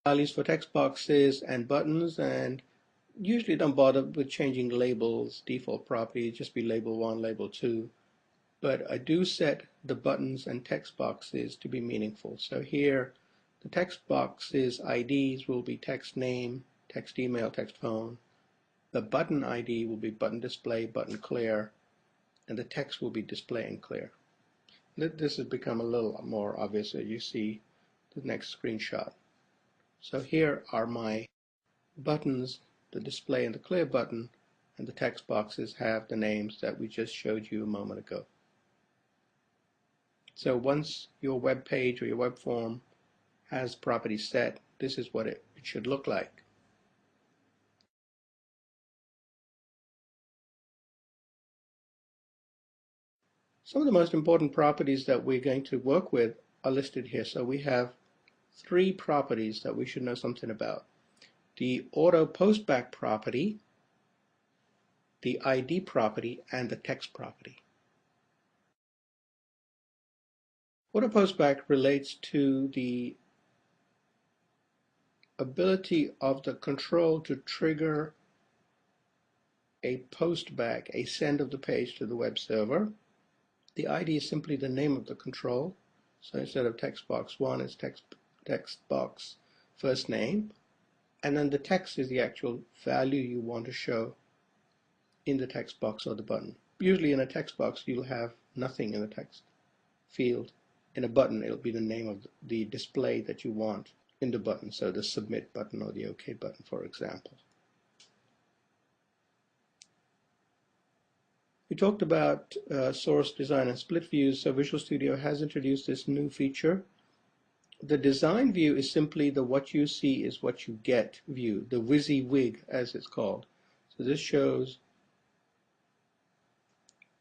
values for text boxes and buttons, and usually don't bother with changing labels. Default property, just be label 1, label 2. But I do set the buttons and text boxes to be meaningful. So here, the text boxes IDs will be text name, text email, text phone. The button ID will be button display, button clear, and the text will be display and clear. This has become a little more obvious as you see the next screenshot. So here are my buttons, the display and the clear button, and the text boxes have the names that we just showed you a moment ago. So once your web page or your web form has properties set, this is what it should look like. Some of the most important properties that we're going to work with are listed here. So we have 3 properties that we should know something about. The auto postback property, the ID property, and the text property. Auto postback relates to the ability of the control to trigger a postback, a send of the page to the web server. The ID is simply the name of the control. So instead of text box 1, it's text box first name. And then the text is the actual value you want to show in the text box or the button. Usually in a text box, you'll have nothing in the text field. In a button, it'll be the name of the display that you want in the button. So the submit button or the OK button, for example. We talked about source, design, and split views. So Visual Studio has introduced this new feature. The design view is simply the what you see is what you get view, the WYSIWYG as it's called. So this shows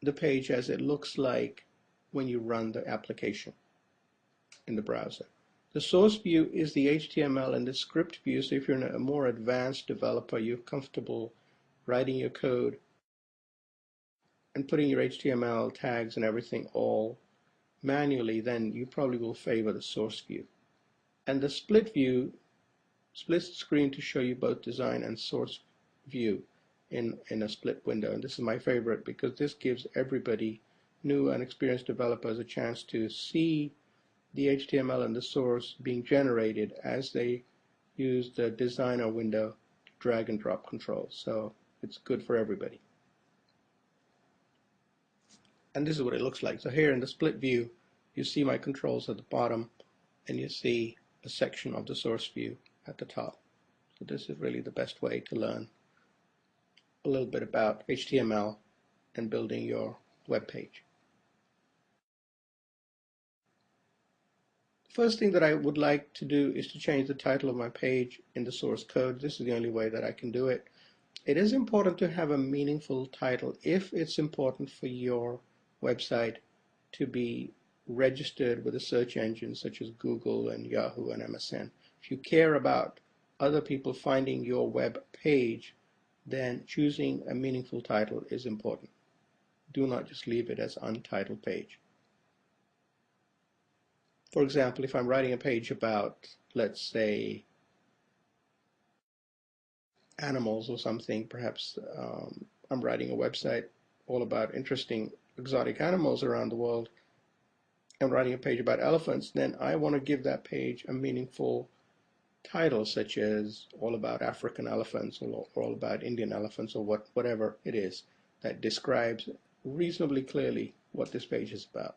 the page as it looks like when you run the application in the browser. The source view is the HTML and the script view. So if you're a more advanced developer, you're comfortable writing your code and putting your HTML tags and everything all manually, then you probably will favor the source view. And the split view splits the screen to show you both design and source view in a split window. And this is my favorite because this gives everybody, new and experienced developers, a chance to see the HTML and the source being generated as they use the designer window to drag and drop controls. So it's good for everybody. And this is what it looks like. So here in the split view, you see my controls at the bottom, and you see a section of the source view at the top. So this is really the best way to learn a little bit about HTML and building your web page. The first thing that I would like to do is to change the title of my page in the source code. This is the only way that I can do it. It is important to have a meaningful title if it's important for your website to be registered with a search engine such as Google and Yahoo and MSN. If you care about other people finding your web page, then choosing a meaningful title is important. Do not just leave it as untitled page. For example, if I'm writing a page about, let's say, animals or something, perhaps I'm writing a website all about interesting exotic animals around the world. I'm writing a page about elephants, then I want to give that page a meaningful title, such as all about African elephants or all about Indian elephants or whatever it is that describes reasonably clearly what this page is about.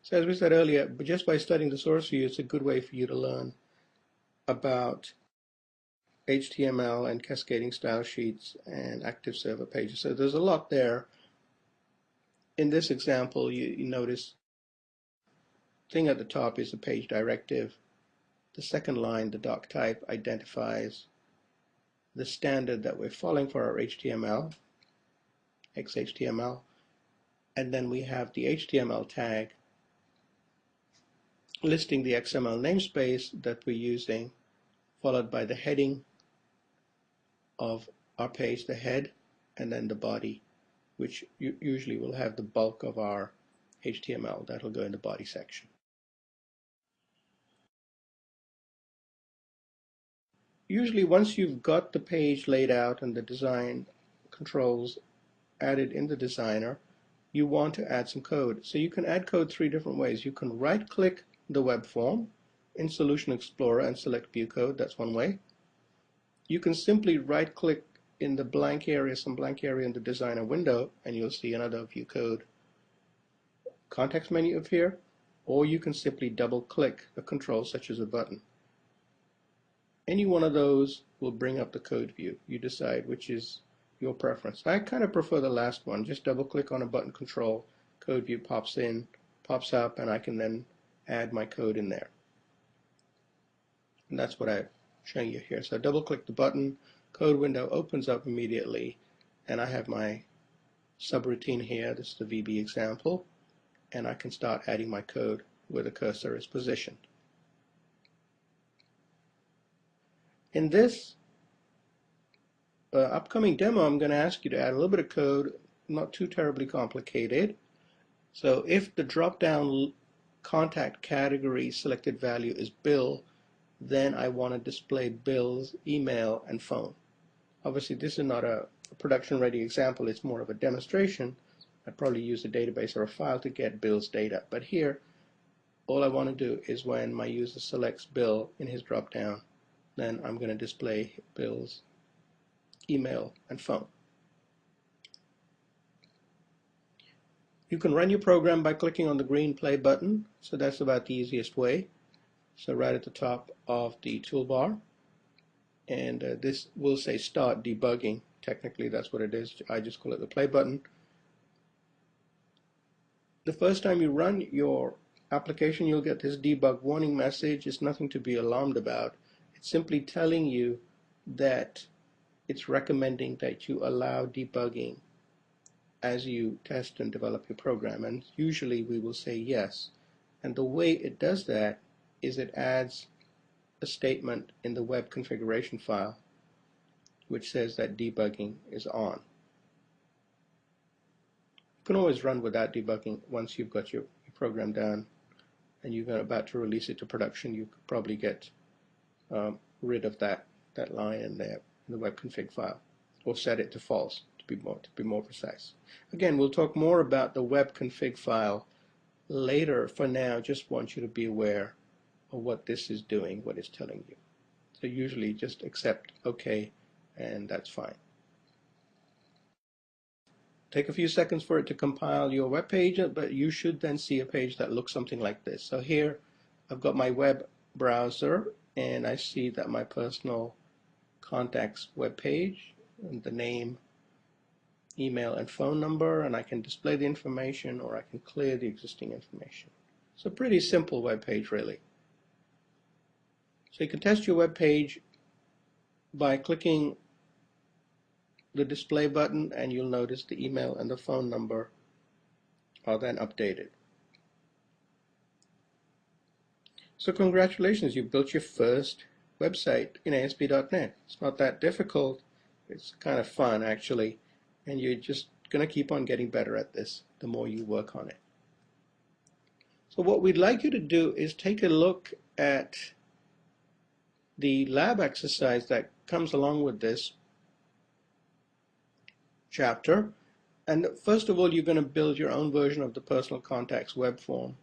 So as we said earlier, just by studying the source view, it's a good way for you to learn about HTML and cascading style sheets and active server pages. So there's a lot there. In this example, you notice the thing at the top is a page directive. The second line, the doc type, identifies the standard that we're following for our HTML, XHTML, and then we have the HTML tag listing the XML namespace that we're using, followed by the heading of our page, the head, and then the body, which usually will have the bulk of our HTML that'll go in the body section. Usually once you've got the page laid out and the design controls added in the designer, you want to add some code. So you can add code three different ways. You can right-click the web form in Solution Explorer and select View Code. That's one way. You can simply right-click in the blank area, some blank area in the designer window, and you'll see another View Code context menu appear. Or you can simply double-click a control such as a button. Any one of those will bring up the code view. You decide which is your preference. I kind of prefer the last one. Just double click on a button control, code view pops up, and I can then add my code in there. And that's what I'm showing you here. So double click the button, code window opens up immediately, and I have my subroutine here. This is the VB example, and I can start adding my code where the cursor is positioned. In this upcoming demo, I'm going to ask you to add a little bit of code, not too terribly complicated. So if the drop-down contact category selected value is bill, then I want to display bills, email, and phone. Obviously, this is not a production-ready example. It's more of a demonstration. I'd probably use a database or a file to get bills data. But here, all I want to do is when my user selects bill in his drop-down, then I'm going to display bills, email, and phone. You can run your program by clicking on the green play button, so that's about the easiest way. So right at the top of the toolbar, and this will say start debugging. Technically that's what it is. I just call it the play button. The first time you run your application, you'll get this debug warning message. It's nothing to be alarmed about. Simply telling you that it's recommending that you allow debugging as you test and develop your program, and usually we will say yes. And the way it does that is it adds a statement in the web configuration file which says that debugging is on. You can always run without debugging once you've got your program done and you're about to release it to production. You could probably get rid of that line in there in the web config file, or set it to false to be more precise. Again, we'll talk more about the web config file later. For now, just want you to be aware of what this is doing, what it's telling you. So usually just accept OK, and that's fine. Take a few seconds for it to compile your web page, but you should then see a page that looks something like this. So here I've got my web browser, and I see that my personal contacts web page, and the name, email, and phone number, and I can display the information or I can clear the existing information. It's a pretty simple web page, really. So you can test your web page by clicking the display button, and you'll notice the email and the phone number are then updated. So congratulations, you built your first website in ASP.NET. It's not that difficult. It's kind of fun, actually, and you're just going to keep on getting better at this the more you work on it. So what we'd like you to do is take a look at the lab exercise that comes along with this chapter. And first of all, you're going to build your own version of the personal contacts web form.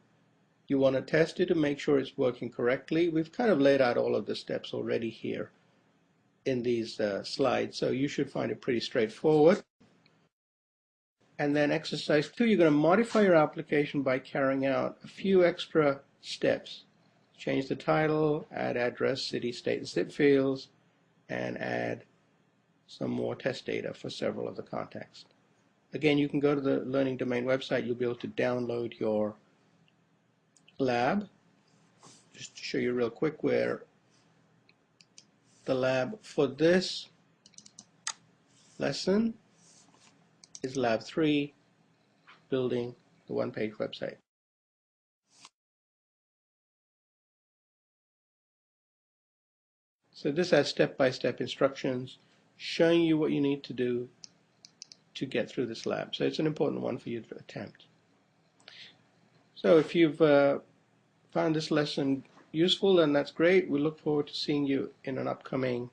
You want to test it to make sure it's working correctly. We've kind of laid out all of the steps already here in these slides, so you should find it pretty straightforward. And then exercise 2, you're going to modify your application by carrying out a few extra steps. Change the title, add address, city, state, and zip fields, and add some more test data for several of the contacts. Again, you can go to the Learning Domain website. You'll be able to download your lab. Just to show you real quick where the lab for this lesson is Lab 3, building the one-page website. So this has step-by-step instructions showing you what you need to do to get through this lab. So it's an important one for you to attempt. So if you've found this lesson useful, then that's great. We look forward to seeing you in an upcoming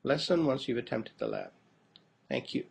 lesson once you've attempted the lab. Thank you.